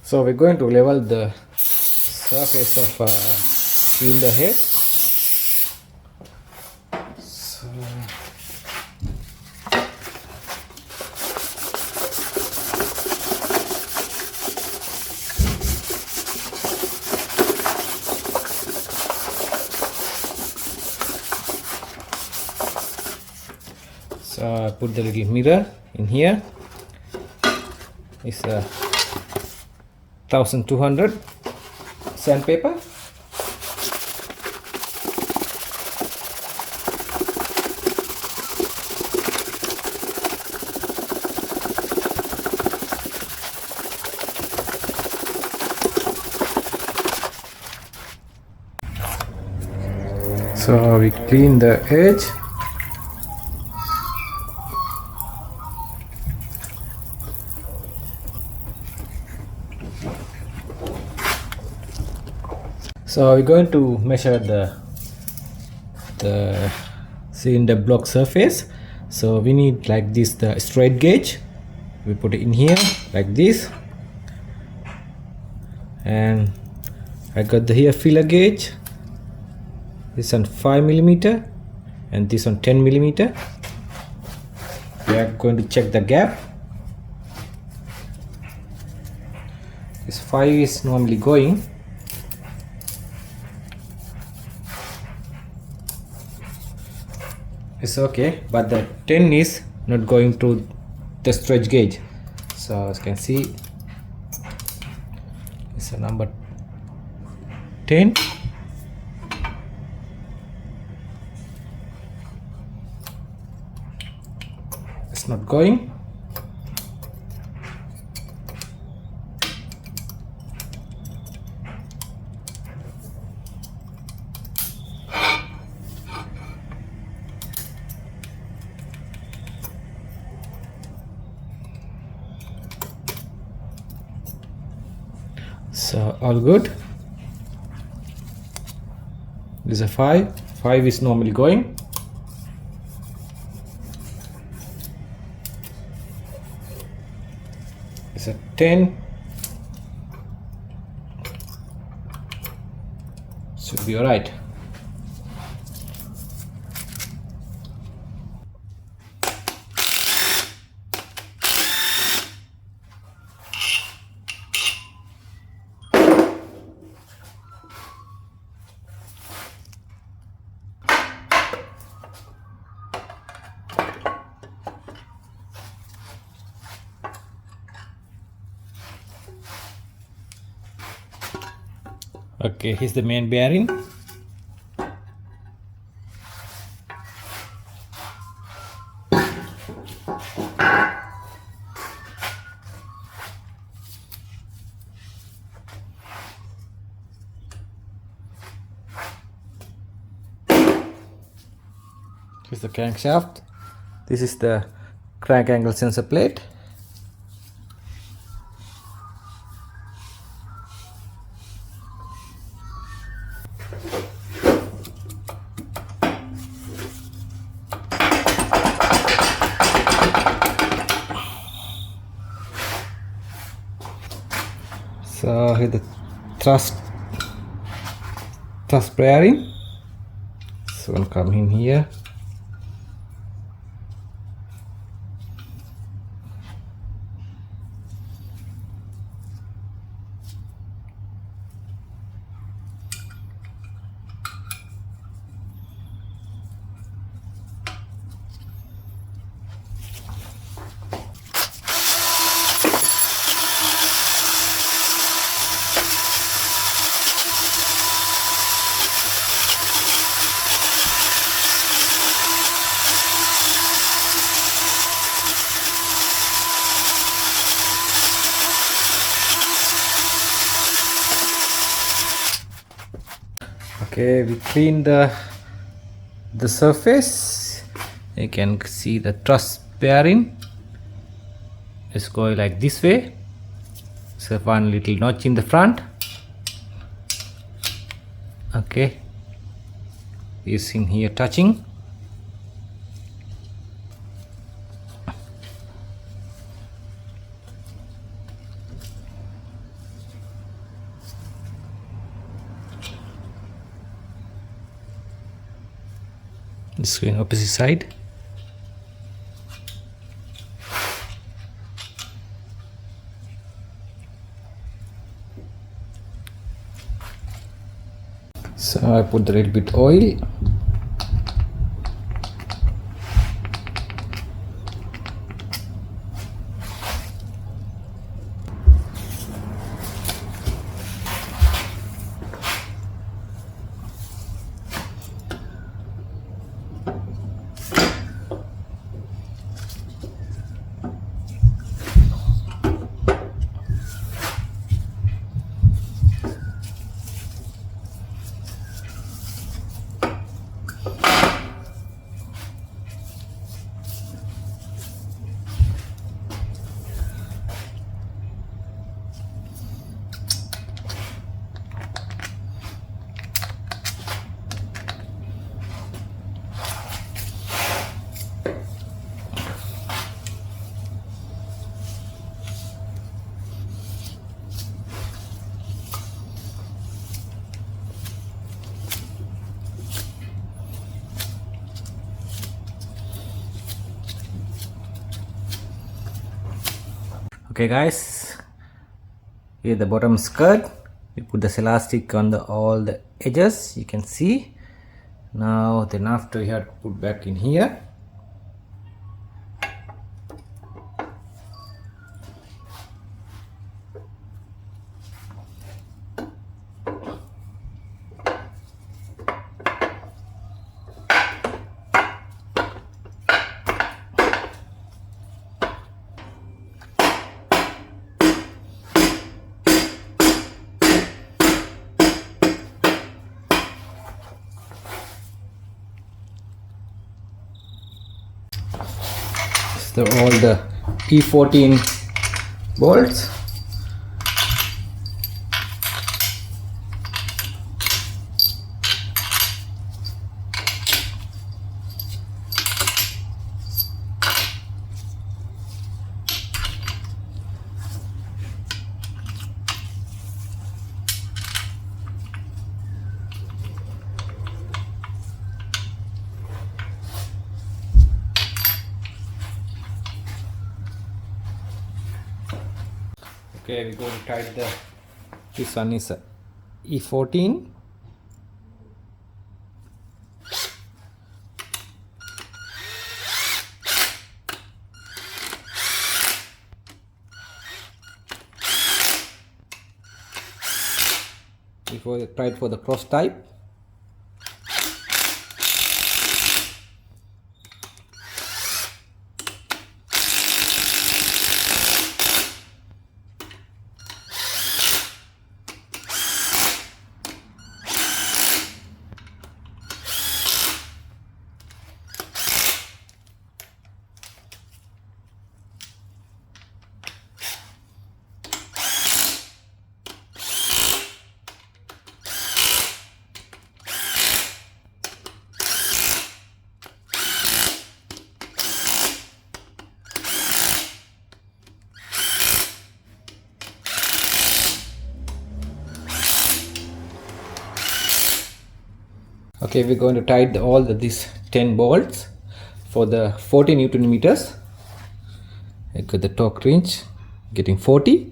So we're going to level the surface of cylinder head. So I put the little mirror in here. It's a 1200 sandpaper. So we clean the edge. So we're going to measure the cylinder block surface. So we need like this, the straight gauge. We put it in here like this, and I got the here filler gauge. This on 5mm and this on 10mm. We are going to check the gap. This 5 is normally going. It's okay, but the 10 is not going to the stretch gauge. So as you can see, it's a number 10. It's not going. So all good. This is a 5. 5 is normally going. It's a 10. Should be alright. Okay, here's the main bearing. Here's the crankshaft. This is the crank angle sensor plate. So here the thrust bearing. So I'll come in here. Okay, we clean the surface. You can see the truss bearing is going like this way. So one little notch in the front. Okay, is in here touching. This way, opposite side. So I put a little bit oil. Okay guys, here the bottom skirt, we put this elastic on all the edges, you can see. Now then after you have to put back in here. So all the E14 bolts. Okay, we're going to tighten this one is E14. Before you try it for the cross type. Okay, we're going to tighten all these 10 bolts for the 40 Newton meters. I got the torque range getting 40.